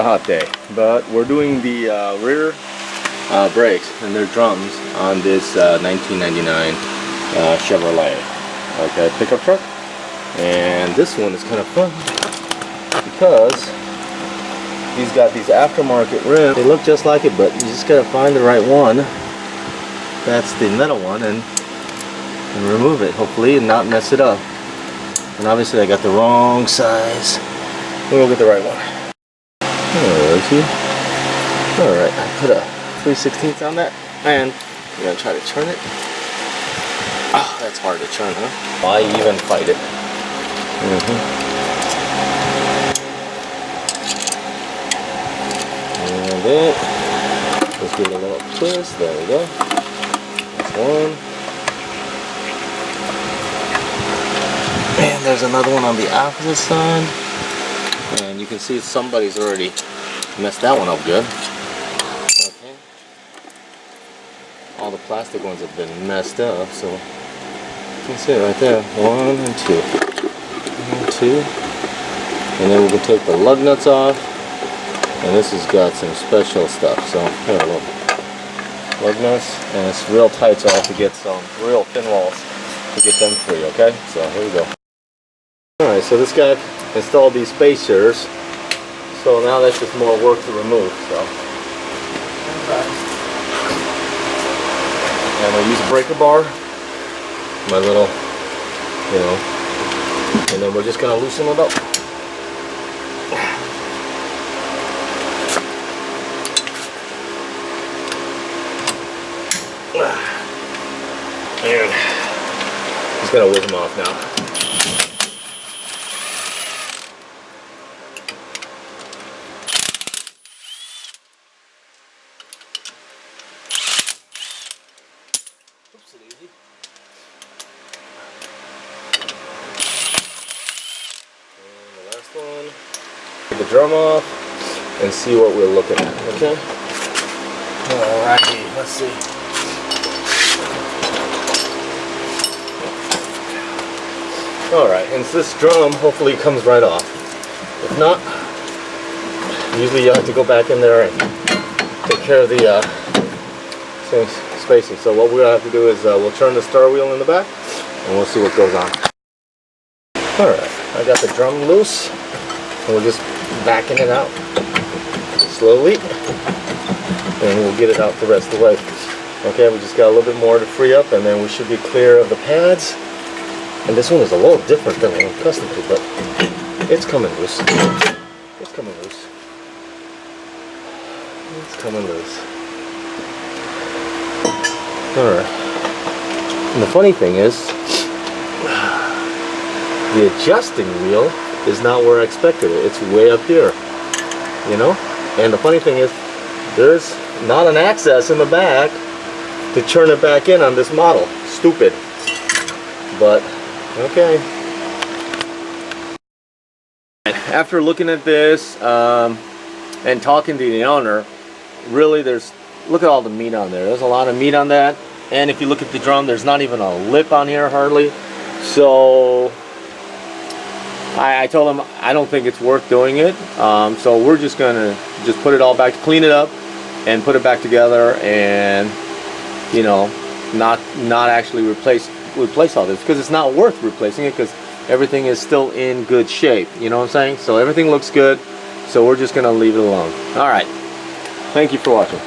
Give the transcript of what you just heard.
hot day, but we're doing the rear brakes and their drums on this 1999 Chevrolet pickup truck. And this one is kind of fun because he's got these aftermarket rims. They look just like it, but you just gotta find the right one. That's the metal one, and remove it hopefully and not mess it up. And obviously I got the wrong size. We'll get the right one. Alright, I put a 3/16 on that, and I'm gonna try to turn it. Oh, that's hard to turn, huh? Why even fight it? And then let's give it a little twist. There we go. That's one. And there's another one on the opposite side. And you can see somebody's already messed that one up good. Okay. All the plastic ones have been messed up, so you can see it right there. 1 and 2. 1 and 2. And then we can take the lug nuts off. And this has got some special stuff. So here, look. Lug nuts. And it's real tight, so I have to get some real thin walls to get them free, okay? So here we go. Alright, so this guy installed these spacers. So now that's just more work to remove. So, and I use a breaker bar, my little, and then we're just gonna loosen it up. And just gonna whiz them off now. Easy. And the last one. Take the drum off and see what we're looking at. Okay. Alrighty, let's see. Alright, and this drum hopefully comes right off. If not, usually you have to go back in there and take care of the spacing. So what we're gonna have to do is we'll turn the star wheel in the back and we'll see what goes on. Alright, I got the drum loose and we're just backing it out slowly and we'll get it out the rest of the way. Okay, we just got a little bit more to free up and then we should be clear of the pads. And this one is a little different than what I'm accustomed to, but it's coming loose. It's coming loose. It's coming loose. Alright. And the funny thing is, the adjusting wheel is not where I expected it. It's way up here. You know? And the funny thing is, there's not an access in the back to turn it back in on this model. Stupid. But, okay. After looking at this and talking to the owner, really look at all the meat on there. There's a lot of meat on that. And if you look at the drum, there's not even a lip on here hardly. So I told him I don't think it's worth doing it. So we're just gonna put it all back, clean it up and put it back together, and not actually replace all this, because it's not worth replacing it, because everything is still in good shape. You know what I'm saying? So everything looks good, so we're just gonna leave it alone. All right, thank you for watching.